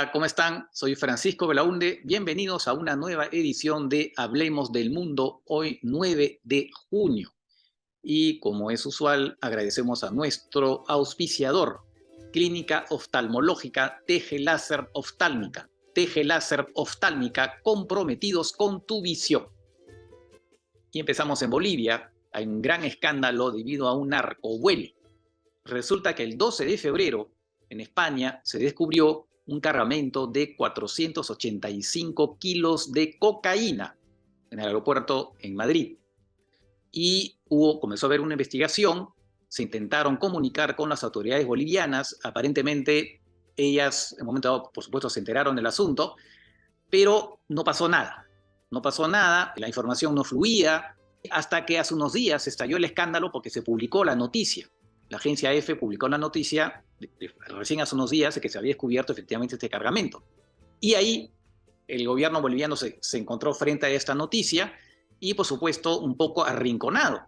Hola, ¿cómo están? Soy Francisco Belaunde. Bienvenidos a una nueva edición de Hablemos del Mundo, hoy 9 de junio. Y como es usual, agradecemos a nuestro auspiciador, Clínica Oftalmológica TG Láser Oftálmica. TG Láser Oftálmica, comprometidos con tu visión. Y empezamos en Bolivia. Hay un gran escándalo debido a un narcovuelo. Resulta que el 12 de febrero, en España, se descubrió un cargamento de 485 kilos de cocaína en el aeropuerto en Madrid. Y comenzó a haber una investigación, se intentaron comunicar con las autoridades bolivianas, aparentemente ellas en un momento dado, por supuesto, se enteraron del asunto, pero no pasó nada. No pasó nada, la información no fluía, hasta que hace unos días estalló el escándalo porque se publicó la noticia. La agencia EFE publicó la noticia recién hace unos días de que se había descubierto efectivamente este cargamento. Y ahí el gobierno boliviano se encontró frente a esta noticia y, por supuesto, un poco arrinconado,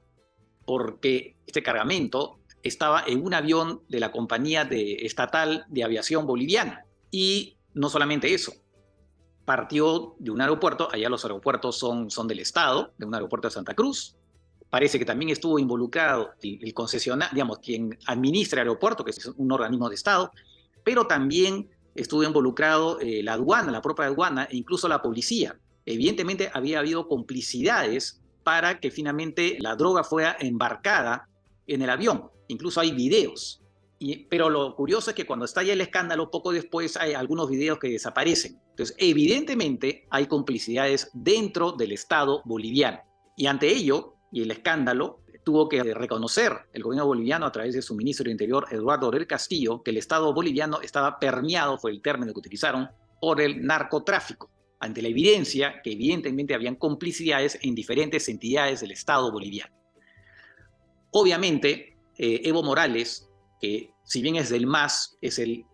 porque este cargamento estaba en un avión de la compañía estatal de aviación boliviana. Y no solamente eso, partió de un aeropuerto, allá los aeropuertos son del Estado, de un aeropuerto de Santa Cruz. Parece que también estuvo involucrado el concesionario, digamos, quien administra el aeropuerto, que es un organismo de Estado, pero también estuvo involucrado la aduana, la propia aduana e incluso la policía. Evidentemente había habido complicidades para que finalmente la droga fuera embarcada en el avión. Incluso hay videos. Pero lo curioso es que cuando estalla el escándalo, poco después hay algunos videos que desaparecen. Entonces, evidentemente hay complicidades dentro del Estado boliviano. Y ante ello, y el escándalo, tuvo que reconocer el gobierno boliviano a través de su ministro de Interior, Eduardo del Castillo, que el Estado boliviano estaba permeado, fue el término que utilizaron, por el narcotráfico, ante la evidencia que evidentemente habían complicidades en diferentes entidades del Estado boliviano. Obviamente, Evo Morales, que si bien es del MAS, es el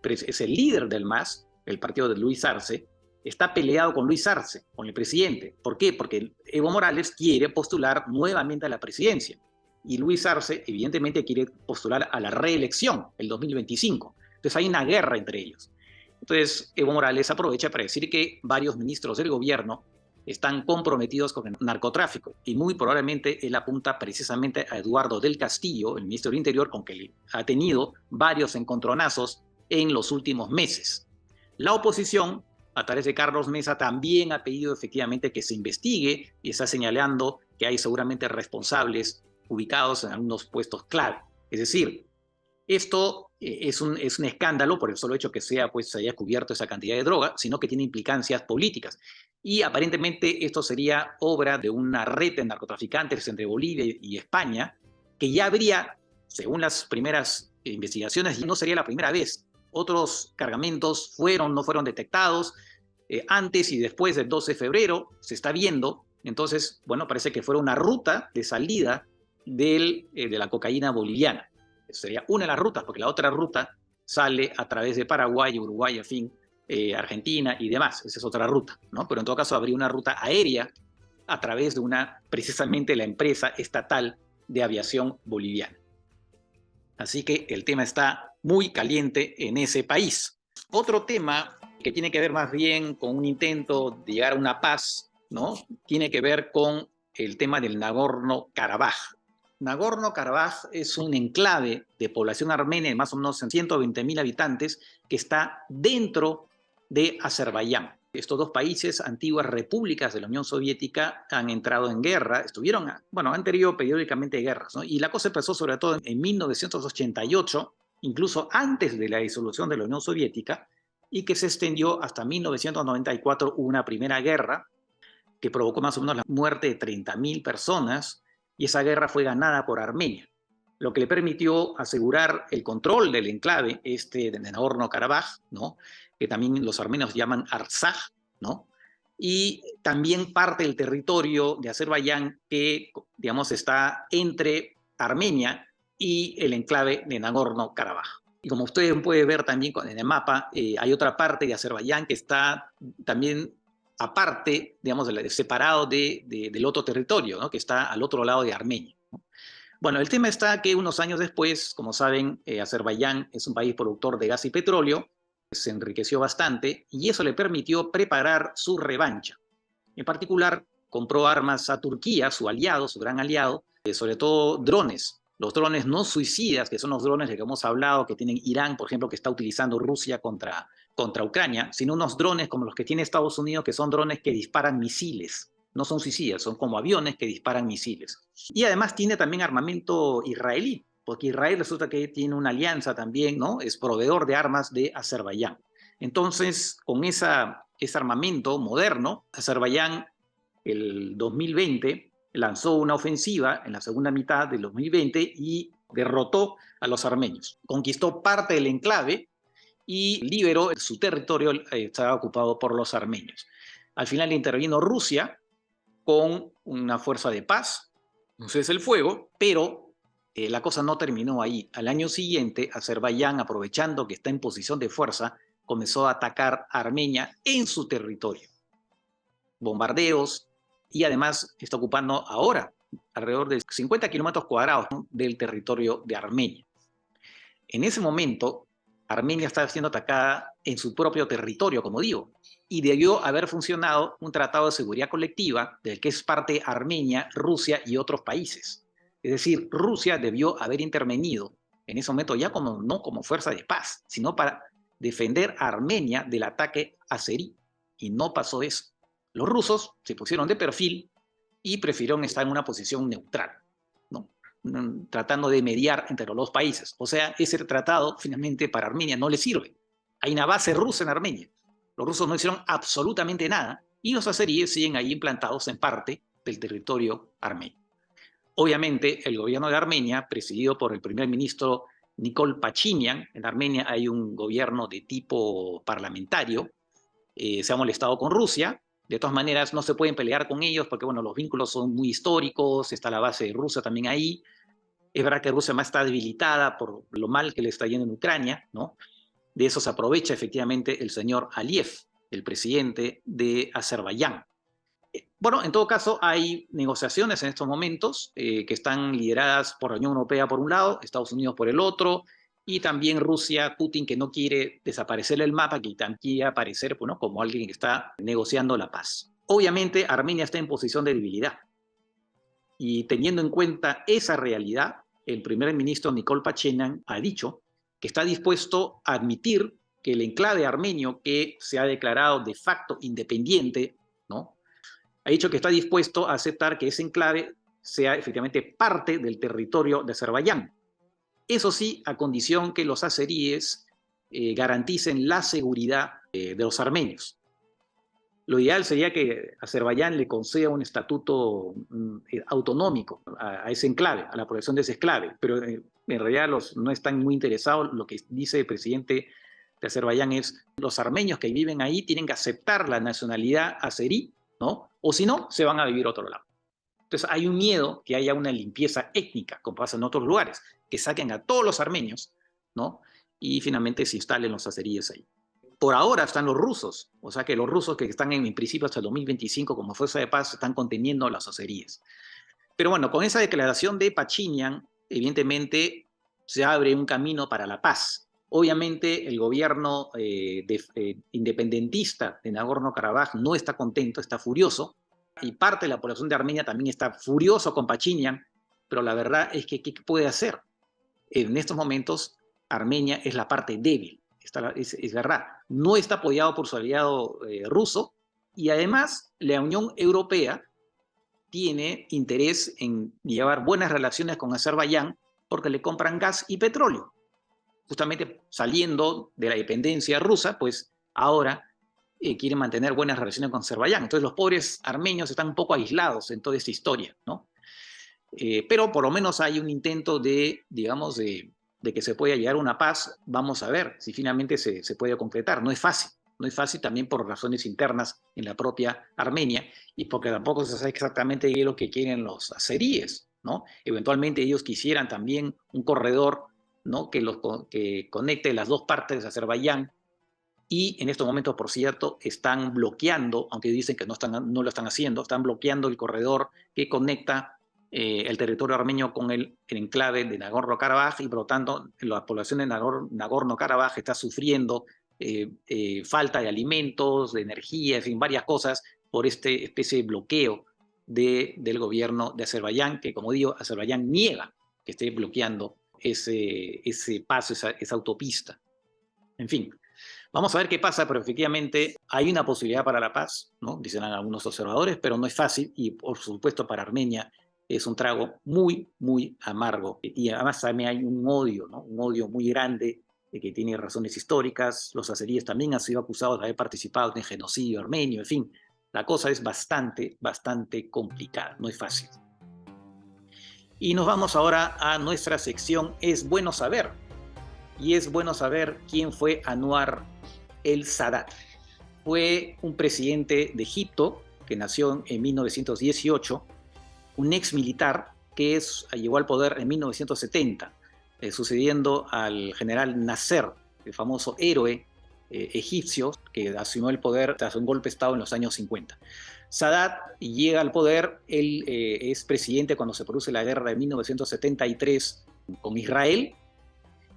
líder del MAS, el partido de Luis Arce, está peleado con Luis Arce, con el presidente. ¿Por qué? Porque Evo Morales quiere postular nuevamente a la presidencia. Y Luis Arce, evidentemente, quiere postular a la reelección, el 2025. Entonces hay una guerra entre ellos. Entonces Evo Morales aprovecha para decir que varios ministros del gobierno están comprometidos con el narcotráfico. Y muy probablemente él apunta precisamente a Eduardo del Castillo, el ministro del Interior, con que ha tenido varios encontronazos en los últimos meses. La oposición, a través de Carlos Mesa, también ha pedido efectivamente que se investigue y está señalando que hay seguramente responsables ubicados en algunos puestos clave. Es decir, esto es un escándalo por el solo hecho que se haya cubierto esa cantidad de droga, sino que tiene implicancias políticas. Y aparentemente esto sería obra de una red de narcotraficantes entre Bolivia y España, que ya habría, según las primeras investigaciones, y no sería la primera vez. Otros cargamentos no fueron detectados antes y después del 12 de febrero, se está viendo. Entonces, bueno, parece que fuera una ruta de salida de la cocaína boliviana. Sería una de las rutas, porque la otra ruta sale a través de Paraguay, Uruguay, en fin, Argentina y demás. Esa es otra ruta, ¿no? Pero en todo caso habría una ruta aérea a través de precisamente la empresa estatal de aviación boliviana. Así que el tema está muy caliente en ese país. Otro tema que tiene que ver más bien con un intento de llegar a una paz, ¿no? Tiene que ver con el tema del Nagorno-Karabaj. Nagorno-Karabaj es un enclave de población armenia de más o menos 120.000 habitantes que está dentro de Azerbaiyán. Estos dos países, antiguas repúblicas de la Unión Soviética, han entrado en guerra, han tenido periódicamente guerras, ¿no? Y la cosa empezó sobre todo en 1988, incluso antes de la disolución de la Unión Soviética, y que se extendió hasta 1994, hubo una primera guerra que provocó más o menos la muerte de 30.000 personas, y esa guerra fue ganada por Armenia, lo que le permitió asegurar el control del enclave de Nagorno-Karabaj, ¿no? Que también los armenios llaman Artsaj, ¿no? Y también parte del territorio de Azerbaiyán que, digamos, está entre Armenia y el enclave de Nagorno-Karabaj. Y como ustedes pueden ver también en el mapa, hay otra parte de Azerbaiyán que está también aparte, digamos, separado del otro territorio, ¿no? Que está al otro lado de Armenia, ¿no? Bueno, el tema está que unos años después, como saben, Azerbaiyán es un país productor de gas y petróleo, se enriqueció bastante y eso le permitió preparar su revancha. En particular, compró armas a Turquía, su aliado, su gran aliado, sobre todo drones. Los drones no suicidas, que son los drones de que hemos hablado, que tienen Irán, por ejemplo, que está utilizando Rusia contra Ucrania, sino unos drones como los que tiene Estados Unidos, que son drones que disparan misiles. No son suicidas, son como aviones que disparan misiles. Y además tiene también armamento israelí, porque Israel resulta que tiene una alianza también, ¿no? Es proveedor de armas de Azerbaiyán. Entonces, con ese armamento moderno, Azerbaiyán el 2020 lanzó una ofensiva en la segunda mitad del 2020 y derrotó a los armenios. Conquistó parte del enclave y liberó su territorio, estaba ocupado por los armenios. Al final intervino Rusia con una fuerza de paz, un cese el fuego, pero la cosa no terminó ahí. Al año siguiente, Azerbaiyán, aprovechando que está en posición de fuerza, comenzó a atacar a Armenia en su territorio. Bombardeos, y además está ocupando ahora alrededor de 50 kilómetros cuadrados del territorio de Armenia. En ese momento, Armenia estaba siendo atacada en su propio territorio, como digo, y debió haber funcionado un tratado de seguridad colectiva del que es parte Armenia, Rusia y otros países. Es decir, Rusia debió haber intervenido en ese momento ya no como fuerza de paz, sino para defender a Armenia del ataque azerí, y no pasó eso. Los rusos se pusieron de perfil y prefirieron estar en una posición neutral, ¿no? Tratando de mediar entre los dos países. O sea, ese tratado finalmente para Armenia no le sirve. Hay una base rusa en Armenia. Los rusos no hicieron absolutamente nada y los azeríes siguen ahí implantados en parte del territorio armenio. Obviamente, el gobierno de Armenia, presidido por el primer ministro Nikol Pashinyan, en Armenia hay un gobierno de tipo parlamentario, se ha molestado con Rusia. De todas maneras, no se pueden pelear con ellos porque, bueno, los vínculos son muy históricos, está la base de Rusia también ahí. Es verdad que Rusia más está debilitada por lo mal que le está yendo en Ucrania, ¿no? De eso se aprovecha efectivamente el señor Aliyev, el presidente de Azerbaiyán. Bueno, en todo caso, hay negociaciones en estos momentos que están lideradas por la Unión Europea por un lado, Estados Unidos por el otro, y también Rusia, Putin, que no quiere desaparecer del mapa, que también quiere aparecer, bueno, como alguien que está negociando la paz. Obviamente, Armenia está en posición de debilidad. Y teniendo en cuenta esa realidad, el primer ministro Nikol Pashinyan ha dicho que está dispuesto a admitir que el enclave armenio, que se ha declarado de facto independiente, ¿no?, ha dicho que está dispuesto a aceptar que ese enclave sea efectivamente parte del territorio de Azerbaiyán. Eso sí, a condición que los azeríes garanticen la seguridad de los armenios. Lo ideal sería que Azerbaiyán le conceda un estatuto autonómico a ese enclave, a la protección de ese enclave, pero en realidad no están muy interesados. Lo que dice el presidente de Azerbaiyán es: los armenios que viven ahí tienen que aceptar la nacionalidad azerí, ¿no? O si no, se van a vivir a otro lado. Entonces hay un miedo que haya una limpieza étnica, como pasa en otros lugares, que saquen a todos los armenios, ¿no?, y finalmente se instalen los azeríes ahí. Por ahora están los rusos, o sea que los rusos que están en principio hasta el 2025 como fuerza de paz están conteniendo las azeríes. Pero bueno, con esa declaración de Pashinyan, evidentemente se abre un camino para la paz. Obviamente el gobierno independentista de Nagorno-Karabaj no está contento, está furioso, y parte de la población de Armenia también está furioso con Pashinyan, pero la verdad es que ¿qué puede hacer? En estos momentos Armenia es la parte débil, es verdad, no está apoyado por su aliado ruso, y además la Unión Europea tiene interés en llevar buenas relaciones con Azerbaiyán porque le compran gas y petróleo. Justamente saliendo de la dependencia rusa, pues ahora quieren mantener buenas relaciones con Azerbaiyán. Entonces los pobres armenios están un poco aislados en toda esta historia, ¿no? Pero por lo menos hay un intento de, digamos, de que se pueda llegar a una paz. Vamos a ver si finalmente se puede concretar. No es fácil. No es fácil también por razones internas en la propia Armenia y porque tampoco se sabe exactamente qué es lo que quieren los azeríes, ¿no? Eventualmente ellos quisieran también un corredor, ¿no?, que conecte las dos partes de Azerbaiyán, y en estos momentos, por cierto, están bloqueando, aunque dicen que no lo están haciendo, están bloqueando el corredor que conecta el territorio armenio con el enclave de Nagorno-Karabaj, y por lo tanto la población de Nagorno-Karabaj está sufriendo falta de alimentos, de energía, en fin, varias cosas por este especie de bloqueo del gobierno de Azerbaiyán, que como digo, Azerbaiyán niega que esté bloqueando ese paso, esa autopista. En fin, vamos a ver qué pasa, pero efectivamente hay una posibilidad para la paz, ¿no? Dicen algunos observadores, pero no es fácil y por supuesto para Armenia es un trago muy, muy amargo. Y además también hay un odio, ¿no? Un odio muy grande que tiene razones históricas. Los azeríes también han sido acusados de haber participado en genocidio armenio, en fin. La cosa es bastante, bastante complicada, no es fácil. Y nos vamos ahora a nuestra sección Es Bueno Saber. Y es bueno saber quién fue Anwar el Sadat. Fue un presidente de Egipto que nació en 1918, un ex militar que llegó al poder en 1970, sucediendo al general Nasser, el famoso héroe egipcio que asumió el poder tras un golpe de Estado en los años 50. Sadat llega al poder, él es presidente cuando se produce la guerra de 1973 con Israel,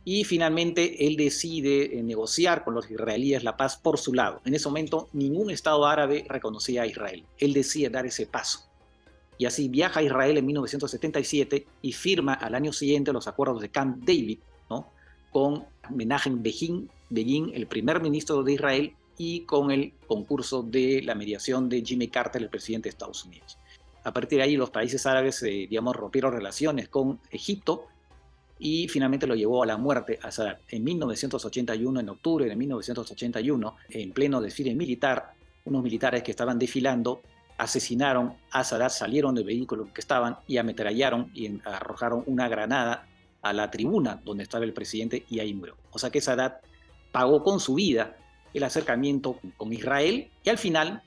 y finalmente él decide negociar con los israelíes la paz por su lado. En ese momento ningún Estado árabe reconocía a Israel. Él decide dar ese paso. Y así viaja a Israel en 1977 y firma al año siguiente los acuerdos de Camp David, ¿no? Con Menachem Begin, el primer ministro de Israel, y con el concurso de la mediación de Jimmy Carter, el presidente de Estados Unidos. A partir de ahí los países árabes, rompieron relaciones con Egipto, y finalmente lo llevó a la muerte a Sadat. En 1981, en octubre de 1981, en pleno desfile militar, unos militares que estaban desfilando asesinaron a Sadat, salieron del vehículo en que estaban y ametrallaron y arrojaron una granada a la tribuna donde estaba el presidente y ahí murió. O sea que Sadat pagó con su vida el acercamiento con Israel y al final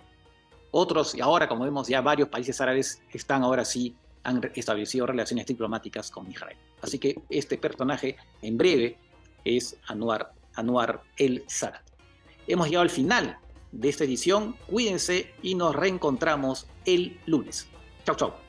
otros, y ahora como vemos ya varios países árabes están ahora sí han establecido relaciones diplomáticas con Israel. Así que este personaje, en breve, es Anwar el Sadat. Hemos llegado al final de esta edición. Cuídense y nos reencontramos el lunes. Chau, chau.